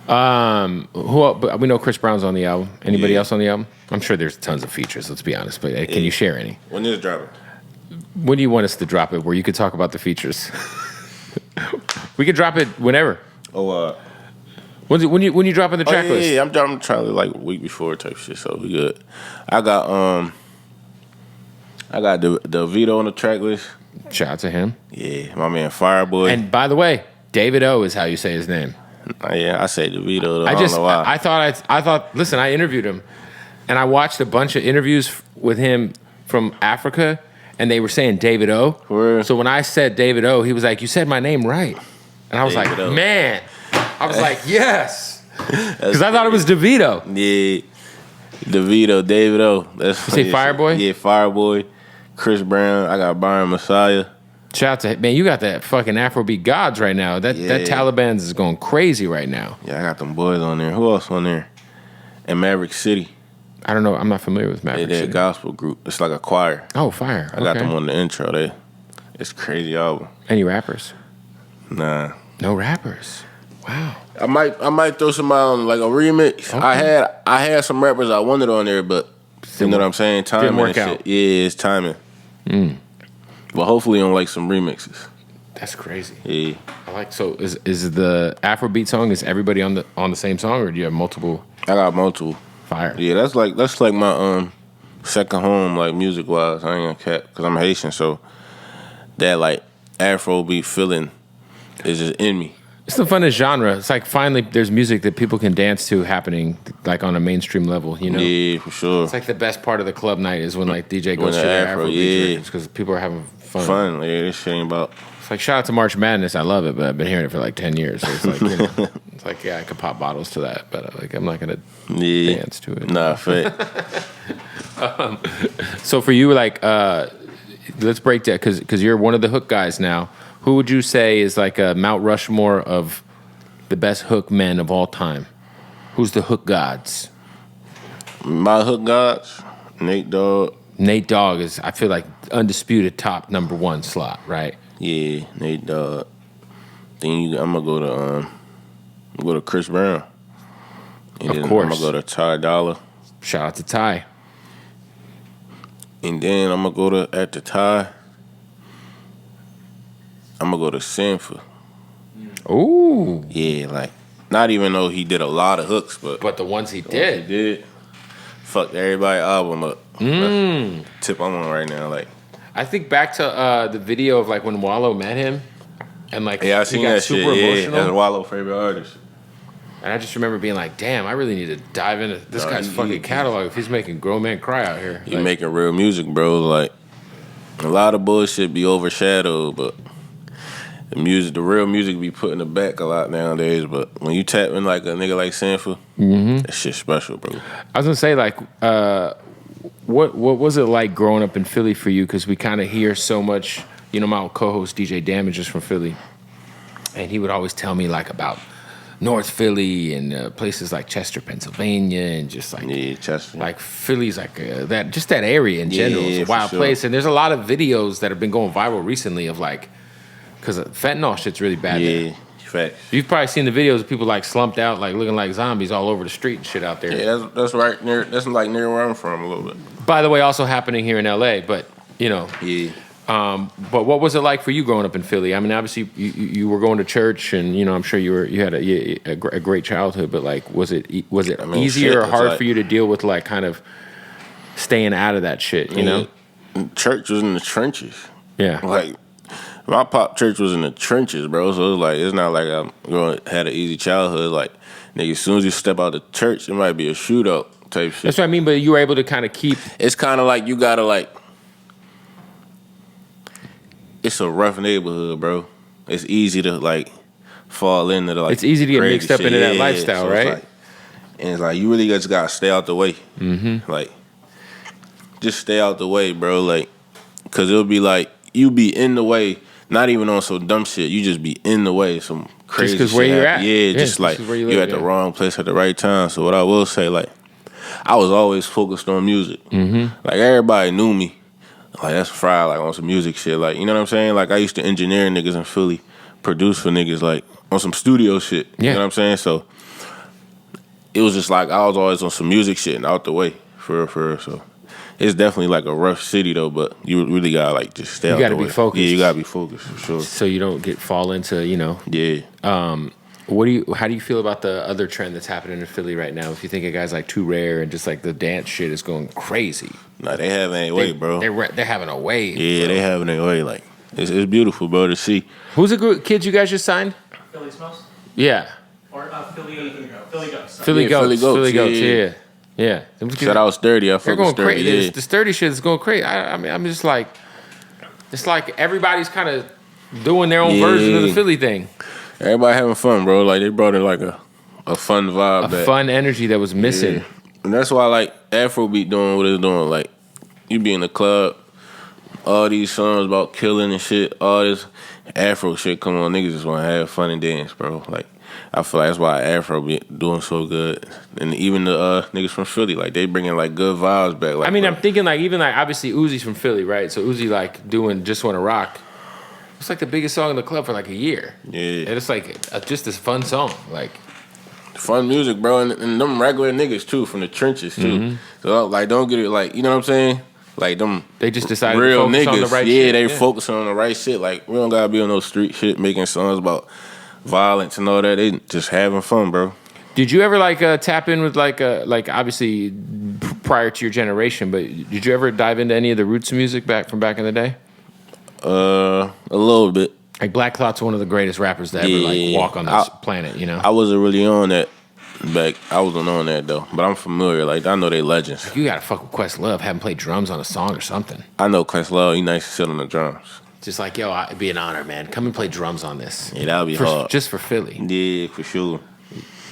But we know Chris Brown's on the album. Anybody else on the album? I'm sure there's tons of features. Let's be honest. But can you share any? When is it dropping? When do you want us to drop it? Where you could talk about the features? We could drop it whenever. When you dropping the track list? Yeah, I'm dropping the track list like a week before type shit. So we good. I got Davido on the track list. Shout out to him. Yeah, my man Fireboy. And by the way, Davido is how you say his name. Yeah, I say Davido. Though. I don't know why. I thought. Listen, I interviewed him, and I watched a bunch of interviews with him from Africa, and they were saying Davido. For real? So when I said Davido, he was like, "You said my name right," and I was Davido. like, "Man," I was like, "Yes," because I thought it was Davido. Yeah, Davido. That's you say Fireboy. Yeah, Fireboy. Chris Brown. I got Byron Messiah. Shout out to man, you got that fucking Afrobeat gods right now. That Taliban's is going crazy right now. Yeah, I got them boys on there. Who else on there? And Maverick City. I don't know. I'm not familiar with Maverick They're City. a gospel group. It's like a choir. Oh, fire! I got them on the intro. It's crazy album. Any rappers? Nah. No rappers. Wow. I might throw somebody on like a remix. Okay. I had some rappers I wanted on there, but you know what I'm saying? Timing didn't work and out. shit. Yeah, it's timing. But hopefully on like some remixes. That's crazy. Yeah. I like. So is the Afrobeat song? Is everybody on the same song, or do you have multiple? I got multiple. Fire. Yeah, that's like my second home, like music wise. I ain't gonna cap because I'm Haitian, so that like Afrobeat feeling is just in me. It's the funnest genre. It's like finally there's music that people can dance to happening like on a mainstream level, you know? Yeah, for sure. It's like the best part of the club night is when like DJ goes to the Afrobeat because people are having fun. Yeah, this shit ain't about. It's like shout out to March Madness. I love it, but I've been hearing it for like 10 years. So it's like, you know, it's like yeah, I could pop bottles to that, but like I'm not gonna dance to it. Nah, fit. So for you, like, let's break that because you're one of the hook guys now. Who would you say is like a Mount Rushmore of the best hook men of all time? Who's the hook gods? My hook gods, Nate Dogg. Nate Dogg is, I feel like, undisputed top number one slot, right? Yeah, Nate Dogg. Then I'm gonna go to Chris Brown. And of then course. I'm gonna go to Ty Dolla. Shout out to Ty. And then I'm gonna go to after Ty. I'm gonna go to Sanford. Ooh. Yeah, like not even though he did a lot of hooks, but the ones he did. He did. Fucked everybody album up. That's tip I'm on right now. Like I think back to the video of like when Wallow met him, and like I seen he got that super shit. emotional. Yeah, that's Wallow's favorite artist. And I just remember being like, damn, I really need to dive into this guy's fucking catalog if he's making grown man cry out here. He making real music, bro. Like a lot of bullshit be overshadowed, but the real music be put in the back a lot nowadays. But when you tap in like a nigga like Sanford, that shit special, bro. I was gonna say like, what was it like growing up in Philly for you? Because we kind of hear so much. You know, my co-host DJ Damage is from Philly, and he would always tell me like about North Philly and places like Chester, Pennsylvania, and just like Chester, like Philly's like that area in general is a wild place. And there's a lot of videos that have been going viral recently of like. Because fentanyl shit's really bad there. Facts. You've probably seen the videos of people like slumped out, like looking like zombies all over the street and shit out there. Yeah, that's right near. That's like near where I'm from a little bit. By the way, also happening here in LA, but you know. Yeah. But what was it like for you growing up in Philly? I mean, obviously you were going to church, and you know, I'm sure you had a great childhood. But like, was it easier or hard for you to deal with like kind of staying out of that shit? You know, church was in the trenches. Yeah, like. My pop church was in the trenches, bro. So it's not like had an easy childhood. Like, nigga, as soon as you step out the church, it might be a shootout type shit. That's what I mean. But you were able to kind of keep. It's kind of like you gotta like. It's a rough neighborhood, bro. It's easy to like fall into the like. It's easy to get mixed up into that lifestyle, so right? It's like you really just gotta stay out the way. Mm-hmm. Like, just stay out the way, bro. Like, cause it'll be like you be in the way. Not even on some dumb shit. You just be in the way. Some crazy just shit. Where you're at. Yeah, just like you're at the wrong place at the right time. So what I will say, like, I was always focused on music. Mm-hmm. Like everybody knew me. Like that's Fry, like on some music shit. Like, you know what I'm saying? Like I used to engineer niggas in Philly, produce for niggas like on some studio shit. Yeah. You know what I'm saying? So it was just like I was always on some music shit and out the way for real. So it's definitely like a rough city though, but you really gotta like just stay out the way. You gotta be focused. Yeah, you gotta be focused for sure. So you don't fall into, Yeah. How do you feel about the other trend that's happening in Philly right now? If you think of guys like Too Rare and just like the dance shit is going crazy. Nah, they having a way, bro. They're having a wave. Yeah, bro. they having a way. Like it's beautiful, bro, to see. Who's the group kids you guys just signed? Philly Smokes? Yeah. Or Philly Goats. Philly Goats. Yeah. Shout out Sturdy. I fuck with Sturdy. Crazy. Yeah. The Sturdy shit is going crazy. I mean, I'm just like, it's like everybody's kind of doing their own version of the Philly thing. Everybody having fun, bro. Like they brought in like a fun vibe back. Fun energy that was missing. Yeah. And that's why like Afrobeat doing what it's doing. Like you be in the club, all these songs about killing and shit, all this Afro shit come on, niggas just want to have fun and dance, bro. Like I feel like that's why Afro be doing so good. And even the niggas from Philly, like they bringing like good vibes back. Like, I mean, I'm thinking like even like obviously Uzi's from Philly, right? So Uzi like doing Just Wanna Rock. It's like the biggest song in the club for like a year. Yeah. And it's like just this fun song. Like fun music, bro. And them regular niggas too, from the trenches too. Mm-hmm. So like don't get it like, you know what I'm saying? Like them they just decided real to focus niggas. on the right yeah, shit. They focusing on the right shit. Like we don't gotta be on no street shit making songs about violence and all that. They just having fun, bro. Did you ever like tap in with like obviously prior to your generation, but did you ever dive into any of the roots music back in the day? A little bit. Like Black Thought's one of the greatest rappers to ever like walk on this planet, you know? I wasn't really on that back. I wasn't on that though, but I'm familiar. Like I know they legends. You gotta fuck with Questlove, have him play drums on a song or something. I know Questlove. He nice to sit on the drums. Just like, yo, it'd be an honor, man. Come and play drums on this. Yeah, that would be hard. Just for Philly. Yeah, for sure.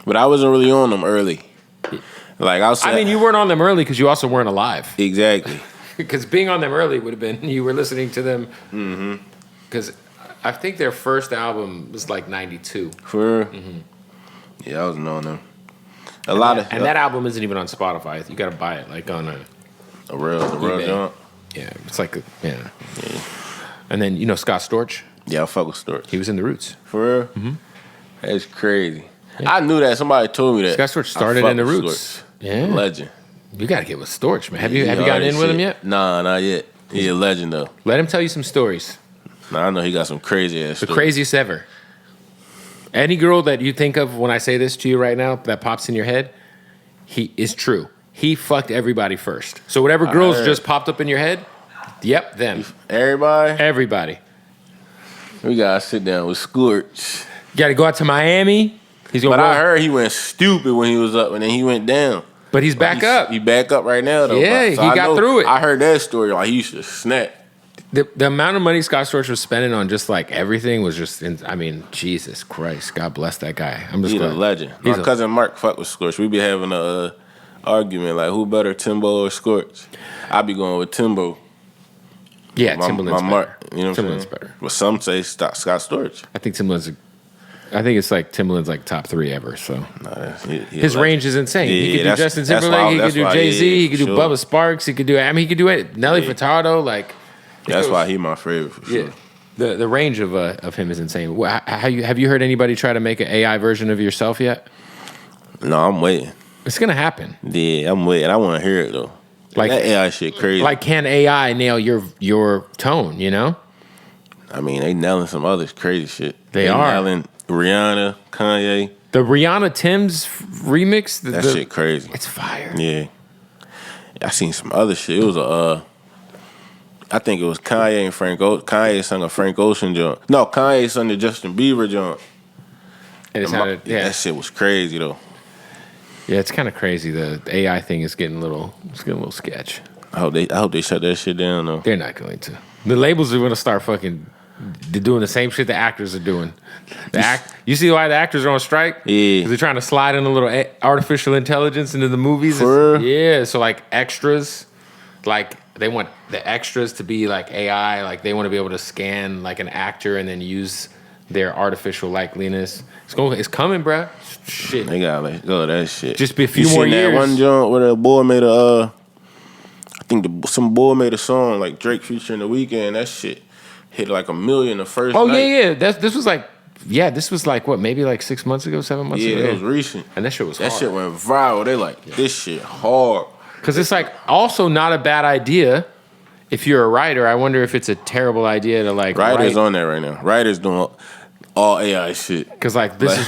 But I wasn't really on them early. Like I mean, you weren't on them early because you also weren't alive. Exactly. Because being on them early would have been you were listening to them. Mm-hmm. Because I think their first album was like '92. For mm-hmm. Yeah, I wasn't on them. And that album isn't even on Spotify. You got to buy it like on the real jump. Yeah, it's like yeah. And then Scott Storch. Yeah, I fuck with Storch. He was in the Roots. For real? Mm-hmm. That's crazy. Yeah. I knew that. Somebody told me that. Scott Storch started in the Roots. Storch. Yeah, legend. You got to get with Storch, man. Have you gotten in with him yet? Nah, not yet. He a legend though. Let him tell you some stories. Nah, I know he got some crazy ass stories. The craziest ever. Any girl that you think of when I say this to you right now that pops in your head, he is true. He fucked everybody first. So whatever girls just popped up in your head, yep, them. Everybody. We gotta sit down with Scorch. You gotta go out to Miami. I heard he went stupid when he was up and then he went down. But he's back up. He back up right now though. Yeah, so he got through it. I heard that story. Like he used to snap. The amount of money Scott Storch was spending on just like everything was just, Jesus Christ. God bless that guy. He's a legend. My cousin Mark fuck with Scorch. We be having a argument like who better, Timbo or Scorch? I be going with Timbo. Yeah, Timbaland's better. Mark, you know what Timbaland's better. But some say Scott Storch. I think it's like Timbaland's like top 3 ever. So his range is insane. Yeah, he could do Justin Timberlake. He could do Jay-Z. He could do Bubba Sparks. He could do. He could do it. Nelly Furtado. Like that's why he my favorite for sure. Yeah. The range of him is insane. Have you heard anybody try to make an AI version of yourself yet? No, I'm waiting. It's gonna happen. Yeah, I'm waiting. I want to hear it though. Like that AI shit crazy. Like, can AI nail your tone? You know? I mean, they nailing some other crazy shit. They are nailing Rihanna, Kanye. The Rihanna Tim's remix. That shit crazy. It's fire. Yeah. I seen some other shit. It was I think it was Kanye and Frank Ocean. Kanye sung a Frank Ocean joint. No, Kanye sung the Justin Bieber joint. And that shit was crazy though. Yeah, it's kind of crazy. The AI thing is getting a little sketch. I hope they shut that shit down though. They're not going to. The labels are going to start fucking doing the same shit the actors are doing. You see why the actors are on strike? Yeah. Because they're trying to slide in a little artificial intelligence into the movies. Yeah, so like extras, like they want the extras to be like AI. Like they want to be able to scan like an actor and then use their artificial likeliness. It's coming, bruh. Shit. They gotta let go of that shit. Just be a few more years. That one joint where a boy made some boy made a song like Drake featuring The Weeknd. That shit hit like 1 million the first night. Yeah. This was like yeah, this was like what, maybe like 6 months ago, 7 months ago. Yeah, it was recent. And that shit was That hard. shit went viral. They like, this shit hard. Because it's like also not a bad idea. If you're a writer, I wonder if it's a terrible idea to like Writers write. on there right now. Writers doing all AI shit. Because like this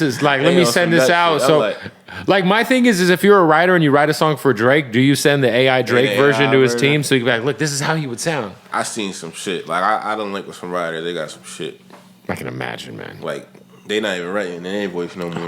is like let They me on send some this nut out. shit. So I'm like my thing is if you're a writer and you write a song for Drake, do you send the AI Drake AI version to his version. team so you can be like, look, this is how he would sound? I seen some shit. Like I don't link with some writers. They got some shit. I can imagine, man. Like they not even writing their voice no more.